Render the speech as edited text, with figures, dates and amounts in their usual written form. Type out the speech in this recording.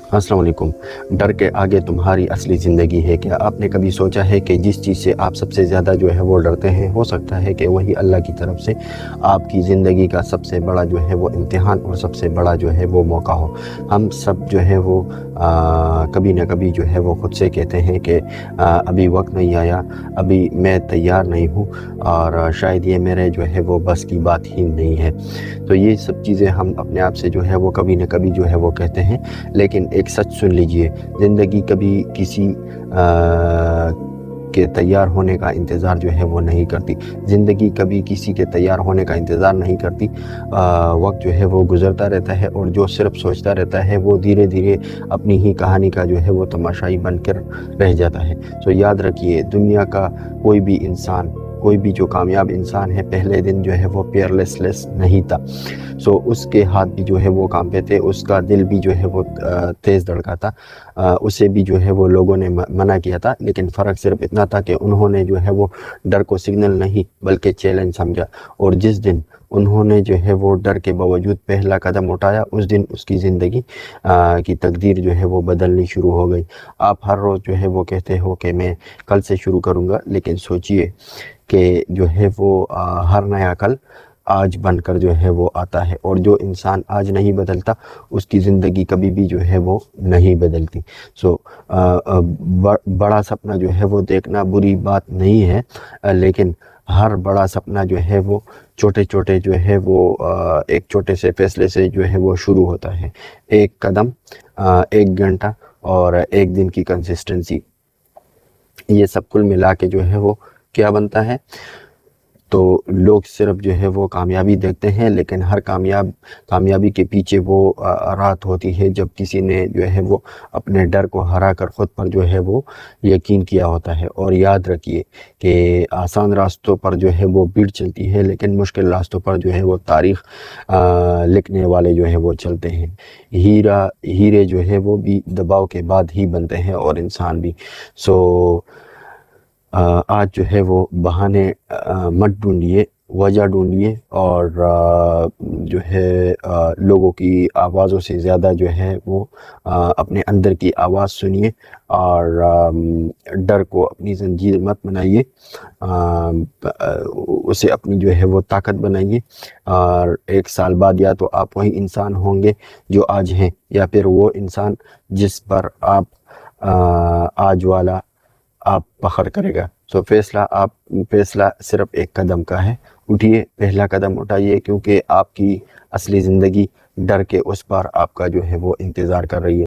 अस्सलाम वालेकुम। डर के आगे तुम्हारी असली ज़िंदगी है। क्या आपने कभी सोचा है कि जिस चीज़ से आप सबसे ज़्यादा जो है वो डरते हैं, हो सकता है कि वही अल्लाह की तरफ से आपकी ज़िंदगी का सबसे बड़ा जो है वो इम्तिहान और सबसे बड़ा जो है वो मौका हो। हम सब जो है वो कभी ना कभी जो है वो ख़ुद से कहते हैं कि अभी वक्त नहीं आया, अभी मैं तैयार नहीं हूँ और शायद ये मेरे जो है वो बस की बात ही नहीं है। तो ये सब चीज़ें हम अपने आप से जो है वो कभी ना कभी जो है वो कहते हैं। लेकिन एक सच सुन लीजिए, ज़िंदगी कभी किसी के तैयार होने का इंतज़ार जो है वो नहीं करती। ज़िंदगी कभी किसी के तैयार होने का इंतज़ार नहीं करती। वक्त जो है वो गुज़रता रहता है और जो सिर्फ सोचता रहता है वो धीरे धीरे अपनी ही कहानी का जो है वो तमाशाई बनकर रह जाता है। तो याद रखिए, दुनिया का कोई भी इंसान, कोई भी जो कामयाब इंसान है, पहले दिन जो है वो पेयरलेस नहीं था। सो उसके हाथ भी जो है वो कांपे थे, उसका दिल भी जो है वो तेज़ धड़का था। उसे भी जो है वो लोगों ने मना किया था, लेकिन फ़र्क सिर्फ इतना था कि उन्होंने जो है वो डर को सिग्नल नहीं बल्कि चैलेंज समझा। और जिस दिन उन्होंने जो है वो डर के बावजूद पहला कदम उठाया, उस दिन उसकी ज़िंदगी की तकदीर जो है वो बदलनी शुरू हो गई। आप हर रोज़ जो है वो कहते हो कि मैं कल से शुरू करूँगा, लेकिन सोचिए कि जो है वो हर नया कल आज बनकर जो है वो आता है, और जो इंसान आज नहीं बदलता उसकी ज़िंदगी कभी भी जो है वो नहीं बदलती। सो बड़ा सपना जो है वो देखना बुरी बात नहीं है, लेकिन हर बड़ा सपना जो है वो छोटे छोटे जो है वो एक छोटे से फैसले से जो है वो शुरू होता है। एक कदम, एक घंटा और एक दिन की कंसिस्टेंसी, ये सब कुल मिला के जो है वो क्या बनता है। तो लोग सिर्फ जो है वो कामयाबी देखते हैं, लेकिन हर कामयाबी के पीछे वो रात होती है जब किसी ने जो है वो अपने डर को हरा कर ख़ुद पर जो है वो यकीन किया होता है। और याद रखिए कि आसान रास्तों पर जो है वो भीड़ चलती है, लेकिन मुश्किल रास्तों पर जो है वो तारीख़ लिखने वाले जो है वो चलते हैं। हीरे जो है वो भी दबाव के बाद ही बनते हैं, और इंसान भी। सो आज जो है वो बहाने मत ढूंढिए, वजह ढूंढिए, और जो है लोगों की आवाज़ों से ज़्यादा जो है वो अपने अंदर की आवाज़ सुनिए, और डर को अपनी जंजीर मत बनाइए, उसे अपनी जो है वो ताकत बनाइए। और एक साल बाद या तो आप वही इंसान होंगे जो आज हैं, या फिर वो इंसान जिस पर आप आज वाला आप फख्र करेगा। सो फैसला सिर्फ एक कदम का है। उठिए, पहला कदम उठाइए, क्योंकि आपकी असली ज़िंदगी डर के उस पार आपका जो है वो इंतज़ार कर रही है।